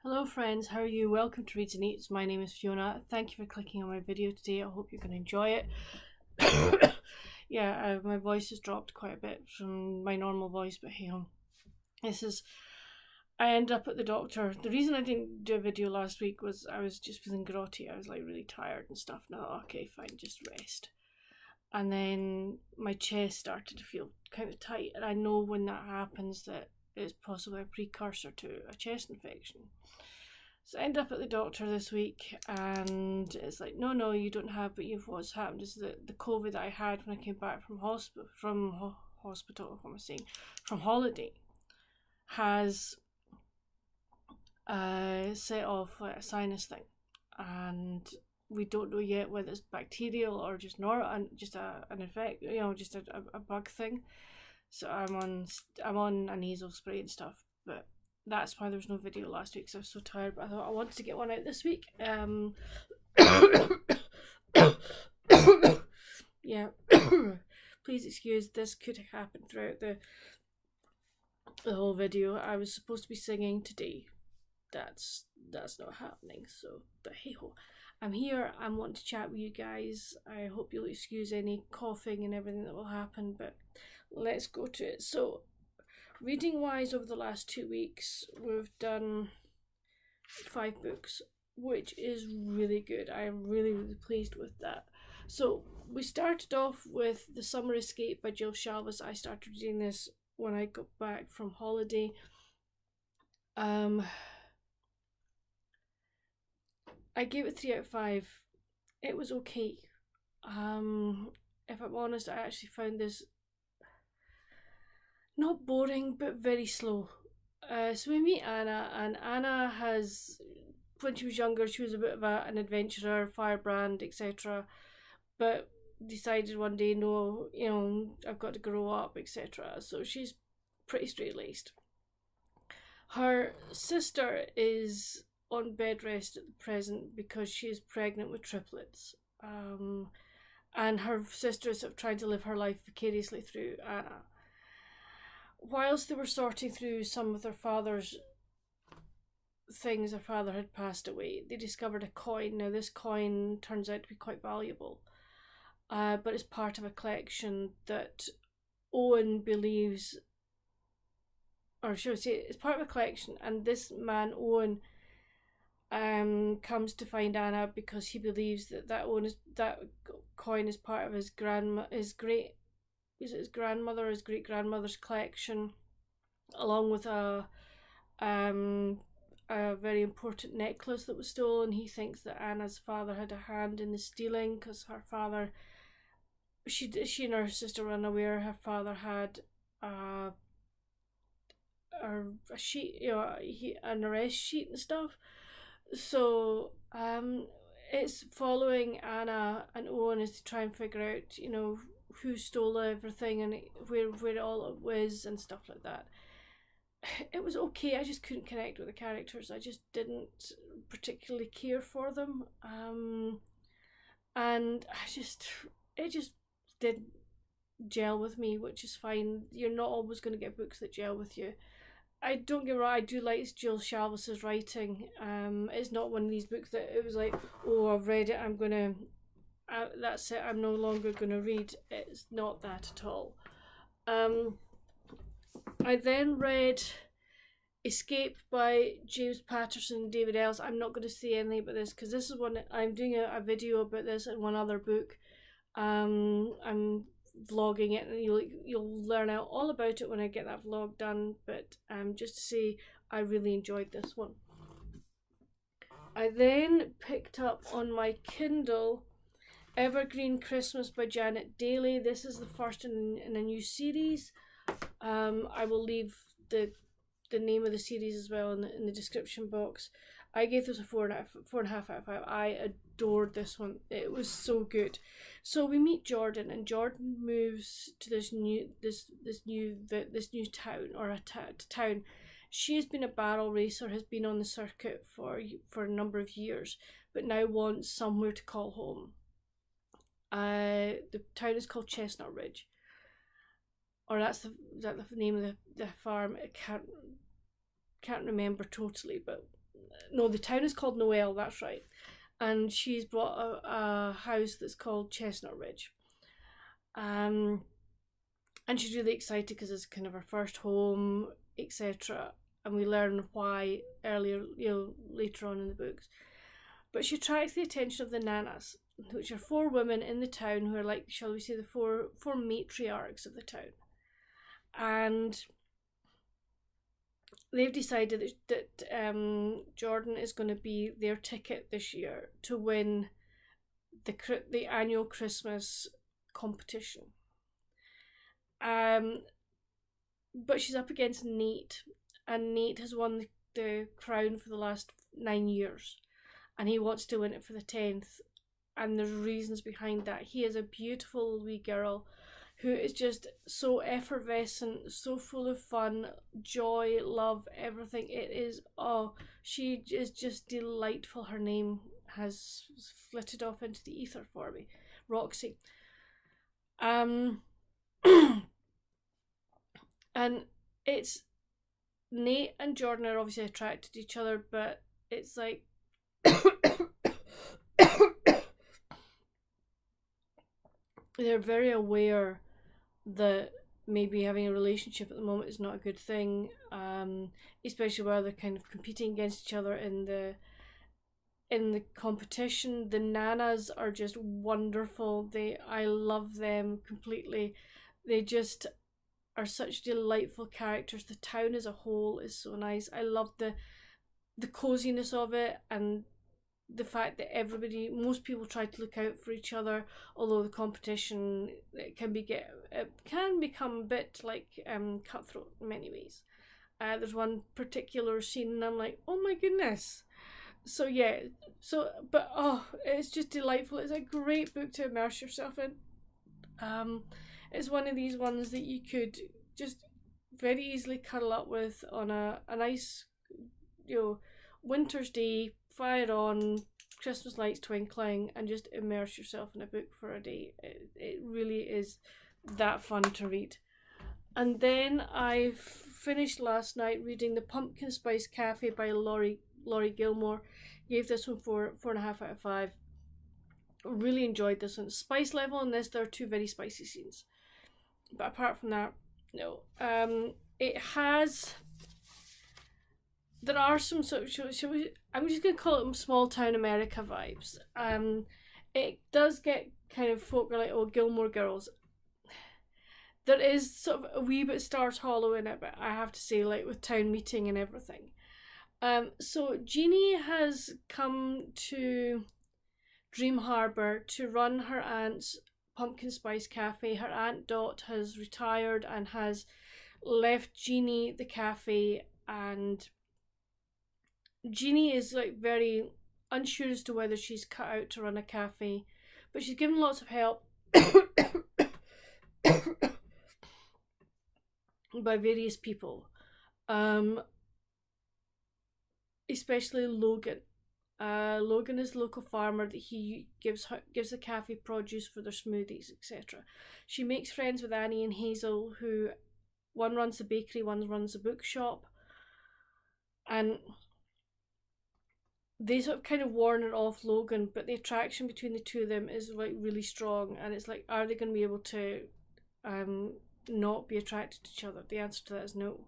Hello friends, how are you? Welcome to Reads and Eats. My name is Fiona. Thank you for clicking on my video today. I hope you're going to enjoy it. Yeah, my voice has dropped quite a bit from my normal voice, but hey on. I ended up at the doctor. The reason I didn't do a video last week was I was just feeling grotty. I was like really tired and stuff. Now, okay, fine, just rest. And then my chest started to feel kind of tight, and I know when that happens that it's possibly a precursor to a chest infection. So I ended up at the doctor this week, and it's like, no, you don't have, but what's happened is that the COVID that I had when I came back from hospital, what am I saying, from holiday, has set off like a sinus thing, and we don't know yet whether it's bacterial or just an effect, just a bug thing. So I'm on a nasal spray and stuff, but that's why there was no video last week because I was so tired. But I thought I wanted to get one out this week. Yeah. Please excuse, this could have happened throughout the whole video. I was supposed to be singing today. That's not happening. So, but hey ho, I'm here. I'm wanting to chat with you guys. I hope you'll excuse any coughing and everything that will happen. But let's go to it. So, reading wise, over the last 2 weeks, we've done 5 books, which is really good. I am really pleased with that. So we started off with The Summer Escape by Jill Shalvis. I started reading this when I got back from holiday. I gave it 3 out of 5. It was okay. If I'm honest, I actually found this not boring, but very slow. So we meet Anna, and Anna has, when she was younger, she was a bit of an adventurer, firebrand, etc. But decided one day, no, I've got to grow up, etc. So she's pretty straight-laced. Her sister is on bed rest at the present because she is pregnant with triplets. And her sister is sort of trying to live her life vicariously through Anna. Whilst they were sorting through some of their father's things, their father had passed away, they discovered a coin. Now this coin turns out to be quite valuable, but it's part of a collection that Owen believes, or should I say, it's part of a collection, and this man Owen comes to find Anna because he believes that coin is part of his great grandmother's collection, along with a very important necklace that was stolen. He thinks that Anna's father had a hand in the stealing because her father, she and her sister were unaware her father had a sheet, an arrest sheet and stuff. So it's following Anna and Owen is to try and figure out, who stole everything and where it all was and stuff like that. It was okay. I just couldn't connect with the characters. I just didn't particularly care for them, and it just didn't gel with me, which is fine. You're not always going to get books that gel with you. I don't get me wrong, I do like Jill Shalvis's writing. It's not one of these books that it was like, oh, I've read it, I'm gonna, that's it, I'm no longer gonna read. It's not that at all. I then read Escape by James Patterson and David Ellis. I'm not going to say anything about this because this is one I'm doing a video about this in one other book. I'm vlogging it, and you'll learn out all about it when I get that vlog done. But just to say, I really enjoyed this one. I then picked up on my Kindle Evergreen Christmas by Janet Dailey. This is the first in a new series. I will leave the name of the series as well in the description box. I gave this a 4.5 out of 5. I adored this one. It was so good. So we meet Jordan, and Jordan moves to this new town, or a town. She has been a barrel racer, has been on the circuit for a number of years, but now wants somewhere to call home. The town is called Chestnut Ridge, or is that the name of the farm? I can't remember totally, but no, the town is called Noel, that's right. And she's bought a house that's called Chestnut Ridge. And she's really excited because it's kind of her first home, etc. And we learn why earlier, later on in the books. But she attracts the attention of the Nanas, which are 4 women in the town who are like, shall we say, the four matriarchs of the town. And they've decided that Jordan is going to be their ticket this year to win the annual Christmas competition. But she's up against Nate, and Nate has won the crown for the last 9 years, and he wants to win it for the 10th. And there's reasons behind that. He is a beautiful wee girl who is just so effervescent, so full of fun, joy, love, everything. It is, she is just delightful. Her name has flitted off into the ether for me. Roxy. And it's, Nate and Jordan are obviously attracted to each other, but it's like they're very aware that maybe having a relationship at the moment is not a good thing, especially while they're kind of competing against each other in the competition. The Nanas are just wonderful. I love them completely. They just are such delightful characters. The town as a whole is so nice. I love the coziness of it, and the fact that most people try to look out for each other, although the competition can become a bit like cutthroat in many ways. There's one particular scene and I'm like, oh my goodness. So yeah, but it's just delightful. It's a great book to immerse yourself in. It's one of these ones that you could just very easily cuddle up with on a nice, winter's day, fire on, Christmas lights twinkling, and just immerse yourself in a book for a day. It really is that fun to read. And then I finished last night reading The Pumpkin Spice Cafe by Laurie Gilmore. Gave this one 4.5 out of 5. Really enjoyed this one. Spice level in this, there are 2 very spicy scenes, but apart from that, no. There are some sort of, I'm just going to call it small town America vibes. It does get kind of folk are like, oh, Gilmore Girls. There is sort of a wee bit Stars Hollow in it, but I have to say, like, with town meeting and everything. So Jeannie has come to Dream Harbour to run her aunt's Pumpkin Spice Cafe. Her aunt Dot has retired and has left Jeannie the cafe, and Jeannie is like very unsure as to whether she's cut out to run a cafe, but she's given lots of help by various people, especially Logan. Logan is the local farmer that he gives the cafe produce for their smoothies, etc. She makes friends with Annie and Hazel, who one runs the bakery, one runs the bookshop, and they sort of kind of warn her off Logan, but the attraction between the two of them is like really strong, and it's like, are they going to be able to not be attracted to each other? The answer to that is no.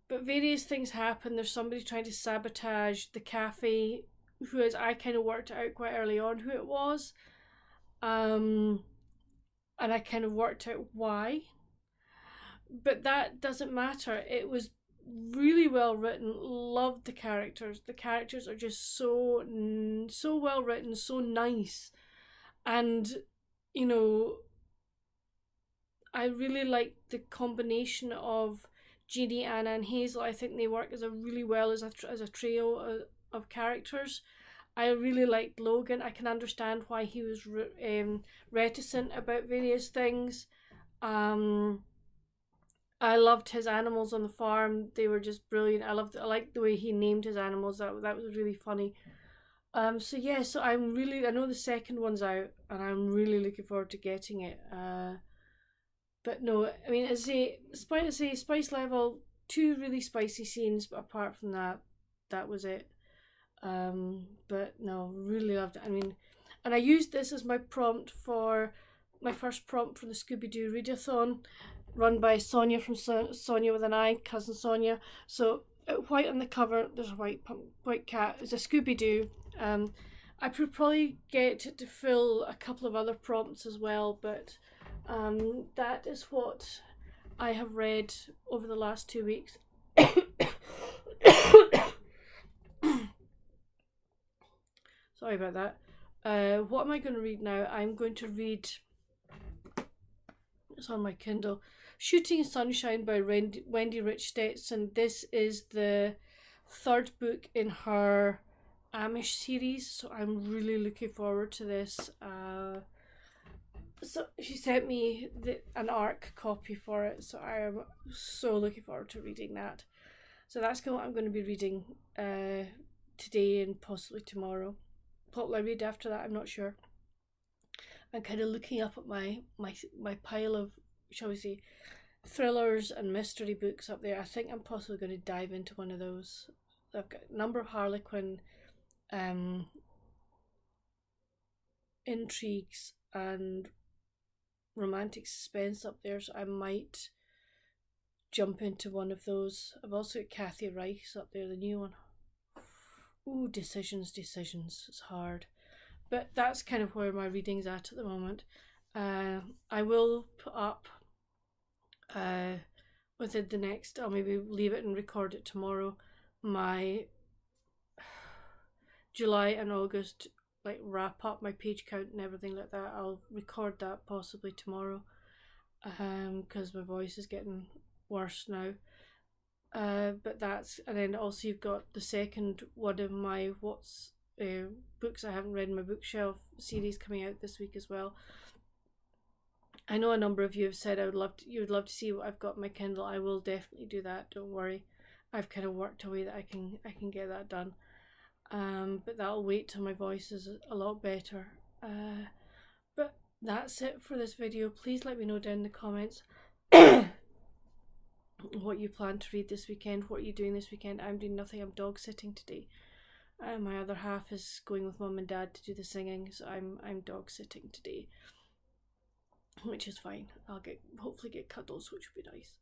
But various things happen. There's somebody trying to sabotage the cafe, I kind of worked out quite early on who it was, and I kind of worked out why, but that doesn't matter. It was really well written. Loved the characters. The characters are just so well written, so nice, and I really like the combination of Jeannie, Anna, and Hazel. I think they work really well as a trio of characters. I really liked Logan. I can understand why he was reticent about various things. I loved his animals on the farm. They were just brilliant. I liked the way he named his animals. That was really funny. So yeah, so I know the second one's out, and I'm really looking forward to getting it. But no, I mean, spice level, 2 really spicy scenes, but apart from that, that was it. But no, really loved it. I mean, and I used this as my prompt for my first prompt for the Scooby-Doo readathon, run by Sonia from Sonia with an I, cousin Sonia. So white on the cover, there's a white cat. It's a Scooby-Doo. I could probably get to fill a couple of other prompts as well, but that is what I have read over the last 2 weeks. Sorry about that. What am I going to read now? I'm going to read, it's on my Kindle, Shooting Sunshine by Wendy Rich Stetson. This is the third book in her Amish series, so I'm really looking forward to this. So she sent me an ARC copy for it, so I am so looking forward to reading that. So that's what I'm going to be reading today and possibly tomorrow. What will I read after that? I'm not sure. I'm kind of looking up at my pile of, shall we say, thrillers and mystery books up there. I think I'm possibly going to dive into one of those. I've got a number of Harlequin intrigues and romantic suspense up there, so I might jump into one of those. I've also got Kathy Rice up there, the new one. Ooh, decisions. It's hard. But that's kind of where my reading's at the moment. I will put up within the next, I'll maybe leave it and record it tomorrow, my July and August, like, wrap up, my page count and everything like that. I'll record that possibly tomorrow, because my voice is getting worse now. But that's, and then also you've got the second one of my books I haven't read in my bookshelf series coming out this week as well. I know a number of you have said you would love to see what I've got in my Kindle. I will definitely do that, don't worry. I've kind of worked a way that I can get that done. But that'll wait till my voice is a lot better. But that's it for this video. Please let me know down in the comments what you plan to read this weekend. What are you doing this weekend? I'm doing nothing. I'm dog sitting today. My other half is going with mum and dad to do the singing, so I'm dog sitting today, which is fine. I'll hopefully get cuddles, which would be nice.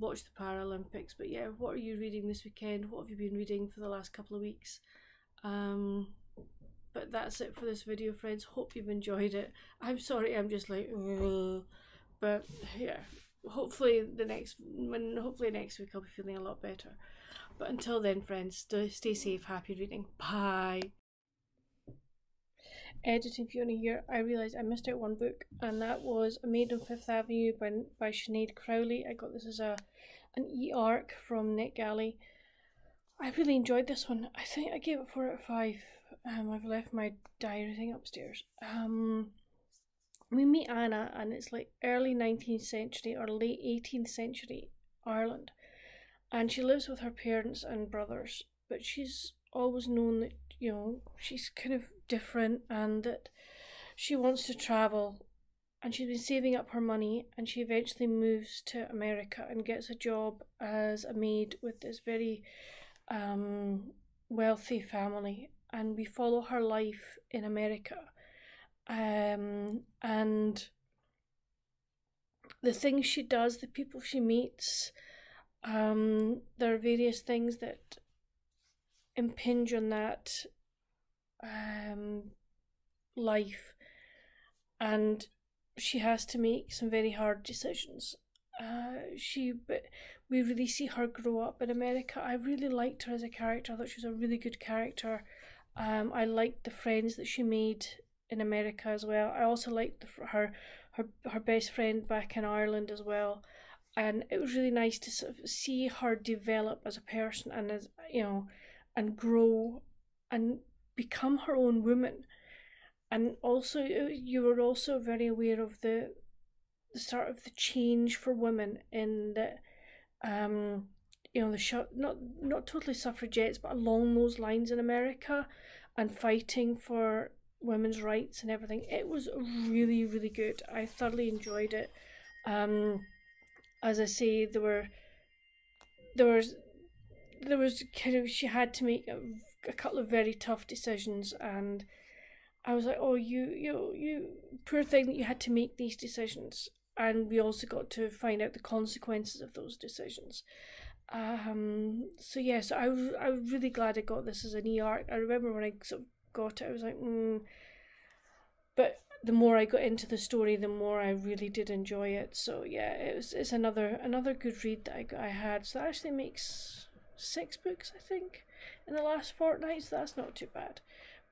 Watch the Paralympics. But yeah, what are you reading this weekend? What have you been reading for the last couple of weeks? But that's it for this video, friends. Hope you've enjoyed it. I'm sorry, I'm just like, but yeah, hopefully next week I'll be feeling a lot better. But until then, friends, stay safe, happy reading. Bye. Editing Fiona here, I realised I missed out one book, and that was A Maid on Fifth Avenue by Sinaed Crowley. I got this as an e-arc from NetGalley. I really enjoyed this one. I think I gave it 4 out of 5. I've left my diary thing upstairs. We meet Anna, and it's like early 19th century or late 18th century Ireland, and she lives with her parents and brothers, but she's always known that, you know, she's kind of different and that she wants to travel, and she's been saving up her money, and she eventually moves to America and gets a job as a maid with this very wealthy family, and we follow her life in America, and the things she does, the people she meets, there are various things that impinge on that life, and she has to make some very hard decisions. But we really see her grow up in America. I really liked her as a character. I thought she was a really good character. I liked the friends that she made in America as well. I also liked her best friend back in Ireland as well. And it was really nice to sort of see her develop as a person, and as, you know, and grow and become her own woman. And also, you were also very aware of the start of the change for women in the, you know, not totally suffragettes, but along those lines in America, and fighting for women's rights and everything. It was really, really good. I thoroughly enjoyed it. As I say, there was there was kind of, she had to make a couple of very tough decisions, and I was like, oh, you poor thing that you had to make these decisions. And we also got to find out the consequences of those decisions. So yeah, so I was really glad I got this as an E-arc. I remember when I sort of got it, I was like, but the more I got into the story, the more I really did enjoy it. So yeah, it's another good read that I had. So that actually makes 6 books, I think, in the last fortnight. So that's not too bad.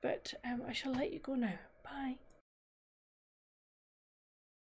But I shall let you go now. Bye.